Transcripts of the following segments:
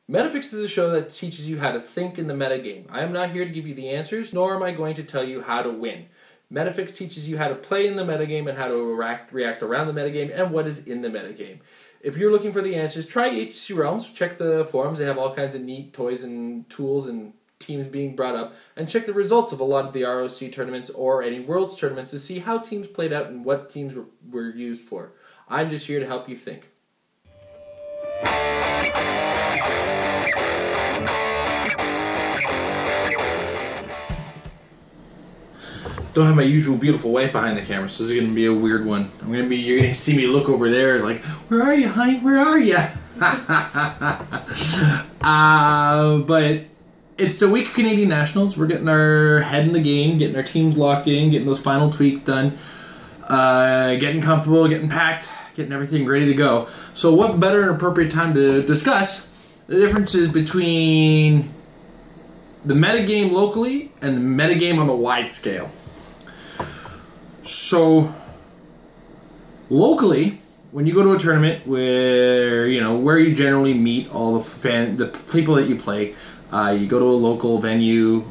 Metafix is a show that teaches you how to think in the metagame. I am not here to give you the answers, nor am I going to tell you how to win. Metafix teaches you how to play in the metagame and how to react around the metagame and what is in the metagame. If you're looking for the answers, try HC Realms, check the forums, they have all kinds of neat toys and tools and teams being brought up, and check the results of a lot of the ROC tournaments or any Worlds tournaments to see how teams played out and what teams were used for. I'm just here to help you think. Don't have my usual beautiful wife behind the camera, so this is going to be a weird one. You're going to see me look over there like, where are you, honey? Where are you? But it's the week of Canadian Nationals. We're getting our head in the game, getting our teams locked in, getting those final tweaks done, getting comfortable, getting packed, getting everything ready to go. So what better and appropriate time to discuss the differences between the metagame locally and the metagame on the wide scale. So locally, when you go to a tournament where you generally meet all the people that you play, you go to a local venue.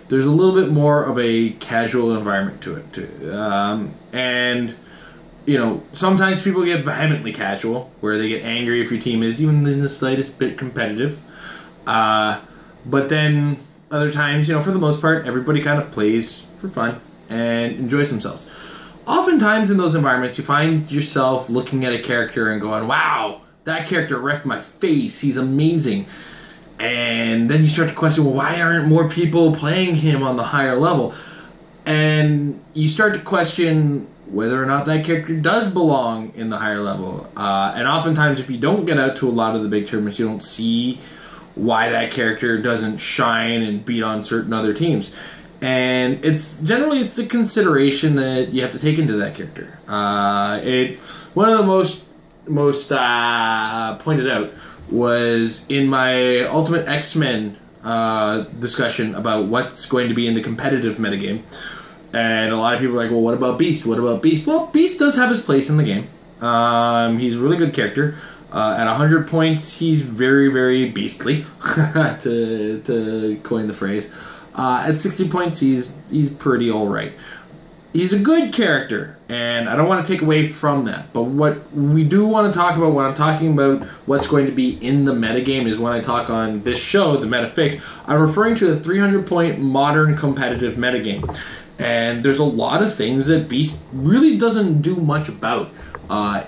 There's a little bit more of a casual environment to it too, and sometimes people get vehemently casual, where they get angry if your team is even in the slightest bit competitive. But then other times, for the most part, everybody kind of plays for fun and enjoys themselves. Oftentimes in those environments, you find yourself looking at a character and going, wow, that character wrecked my face, he's amazing. And then you start to question, well, why aren't more people playing him on the higher level? And you start to question whether or not that character does belong in the higher level. And oftentimes, if you don't get out to a lot of the big tournaments, you don't see why that character doesn't shine and beat on certain other teams. And it's the consideration that you have to take into that character. One of the most pointed out was in my Ultimate X-Men discussion about what's going to be in the competitive metagame. And a lot of people are like, well, what about Beast? What about Beast? Well, Beast does have his place in the game. He's a really good character. At 100 points, he's very, very beastly, to coin the phrase. At 60 points, he's pretty alright. He's a good character, and I don't want to take away from that. But what we do want to talk about when I'm talking about what's going to be in the metagame is when I talk on this show, the Metafix, I'm referring to the 300-point modern competitive metagame. And there's a lot of things that Beast really doesn't do much about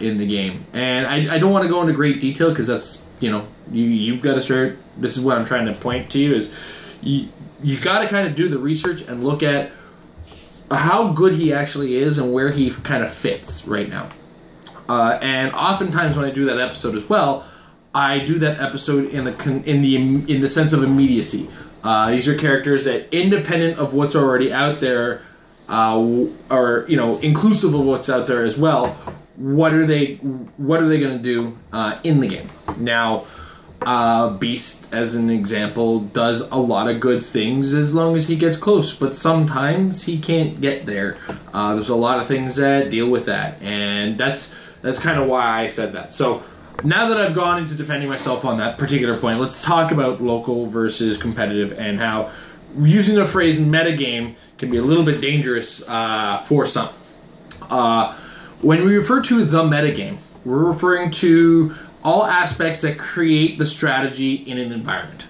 in the game. And I don't want to go into great detail because that's, you've got to start, this is what I'm trying to point to you, is you got to kind of do the research and look at how good he actually is and where he kind of fits right now. And oftentimes when I do that episode as well, I do that episode in the sense of immediacy. These are characters that, independent of what's already out there, or inclusive of what's out there as well, what are they going to do in the game? Now, Beast, as an example, does a lot of good things as long as he gets close, but sometimes he can't get there. There's a lot of things that deal with that, and that's kind of why I said that. So now that I've gone into defending myself on that particular point, let's talk about local versus competitive and how using the phrase metagame can be a little bit dangerous for some. When we refer to the metagame, we're referring to all aspects that create the strategy in an environment.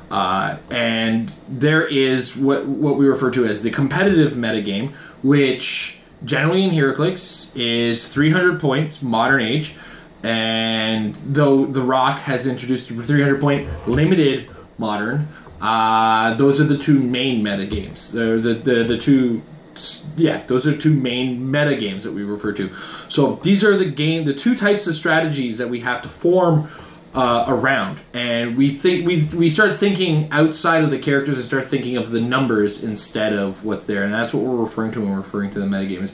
And there is what we refer to as the competitive metagame, which generally in Heroclix is 300 points, modern age, and though The Rock has introduced 300-point limited modern, those are the two main metagames. Those are two main metagames that we refer to. So these are the two types of strategies that we have to form around, and we start thinking outside of the characters and start thinking of the numbers instead of what's there, and that's what we're referring to when we're referring to the metagame, is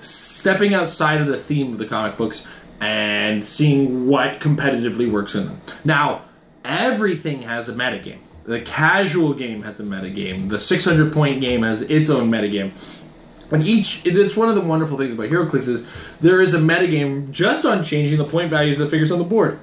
stepping outside of the theme of the comic books and seeing what competitively works in them. Now, everything has a metagame. The casual game has a metagame. The 600-point game has its own metagame. And it's one of the wonderful things about Heroclix is there is a metagame just on changing the point values of the figures on the board.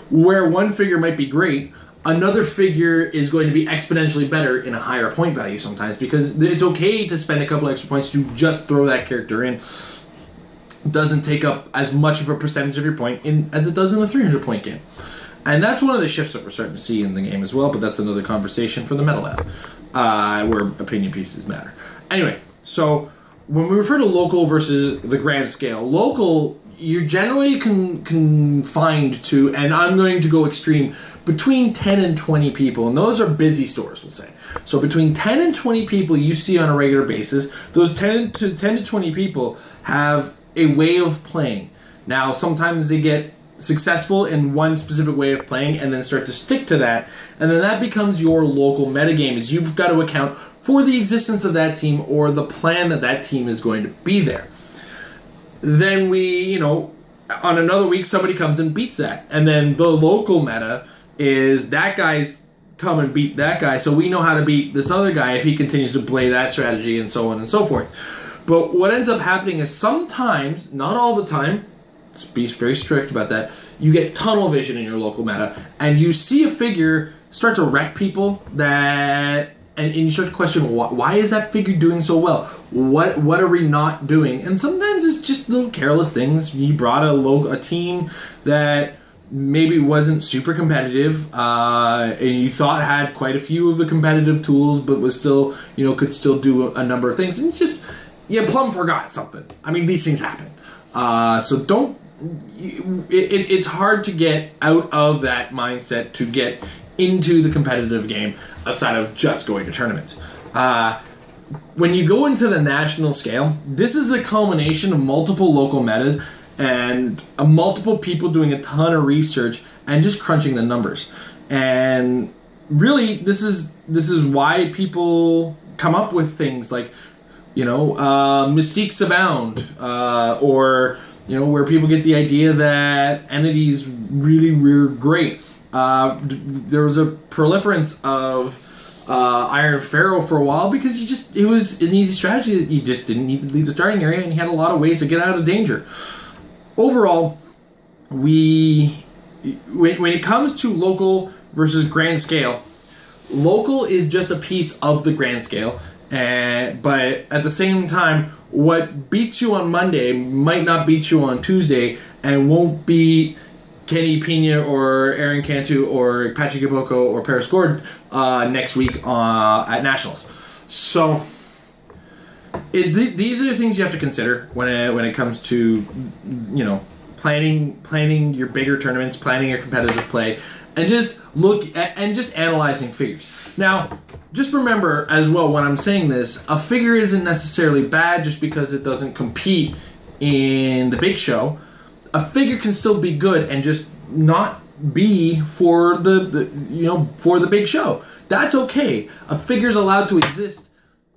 where one figure might be great, another figure is going to be exponentially better in a higher point value sometimes, because it's okay to spend a couple extra points to just throw that character in. It doesn't take up as much of a percentage of your point in as it does in a 300 point game. And that's one of the shifts that we're starting to see in the game as well, but that's another conversation for the Meta Lab, where opinion pieces matter. Anyway, so when we refer to local versus the grand scale, local, you're generally confined to, and I'm going to go extreme, between 10 and 20 people, and those are busy stores, we'll say. So between 10 and 20 people you see on a regular basis, those 10 to 20 people have a way of playing. Now, sometimes they get successful in one specific way of playing and then start to stick to that, and then that becomes your local metagame, is you've got to account for the existence of that team or the plan that that team is going to be there. Then we, on another week somebody comes and beats that, and then the local meta is that guy's come and beat that guy, so we know how to beat this other guy if he continues to play that strategy, and so on and so forth. But what ends up happening is sometimes, not all the time, let's be very strict about that, you get tunnel vision in your local meta, and you see a figure start to wreck people that, and you start to question, why is that figure doing so well? What are we not doing? And sometimes it's just little careless things. You brought a team that maybe wasn't super competitive, and you thought had quite a few of the competitive tools, but was still, could still do a number of things, and you plumb forgot something. I mean, these things happen. So don't. It's hard to get out of that mindset to get into the competitive game outside of just going to tournaments. When you go into the national scale, this is the culmination of multiple local metas and multiple people doing a ton of research and just crunching the numbers. And really, this is why people come up with things like, mystiques abound, or where people get the idea that entities really were great. There was a proliferance of Iron Pharaoh for a while because it was an easy strategy that you just didn't need to leave the starting area, and you had a lot of ways to get out of danger. Overall, when it comes to local versus grand scale, local is just a piece of the grand scale, but at the same time, what beats you on Monday might not beat you on Tuesday, and won't beat Kenny Pena or Aaron Cantu or Patrick Gaboko or Paris Gordon next week at Nationals. So these are the things you have to consider when it comes to planning your bigger tournaments, planning your competitive play, and just look at and just analyzing figures. Now, just remember as well when I'm saying this, a figure isn't necessarily bad just because it doesn't compete in the big show. A figure can still be good and just not be for the big show. That's okay. A figure's allowed to exist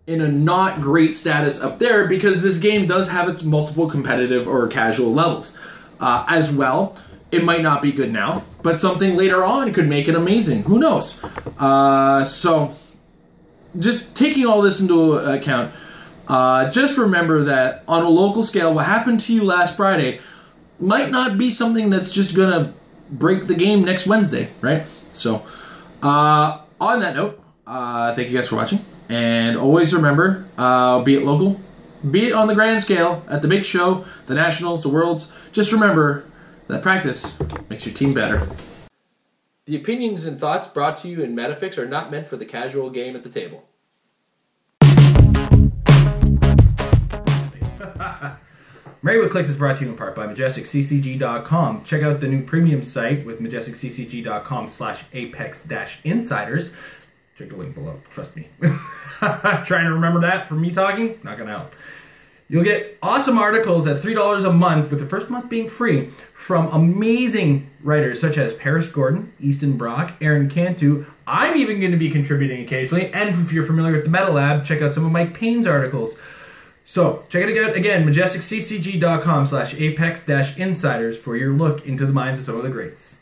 in a not great status up there because this game does have its multiple competitive or casual levels. As well, it might not be good now, but something later on could make it amazing. Who knows? So, just taking all this into account, just remember that on a local scale, what happened to you last Friday might not be something that's just going to break the game next Wednesday, right? So, on that note, thank you guys for watching. And always remember, be it local, be it on the grand scale, at the big show, the nationals, the worlds, just remember that practice makes your team better. The opinions and thoughts brought to you in Metafix are not meant for the casual game at the table. Married Clix is brought to you in part by MajesticCCG.com. Check out the new premium site with MajesticCCG.com/Apex-Insiders. Check the link below. Trust me. Trying to remember that from me talking? Not going to help. You'll get awesome articles at $3 a month, with the first month being free, from amazing writers such as Paris Gordon, Easton Brock, Aaron Cantu. I'm even going to be contributing occasionally. And if you're familiar with the Meta Lab, check out some of Mike Payne's articles. So, check it out again, MajesticCCG.com/Apex-Insiders for your look into the minds of some of the greats.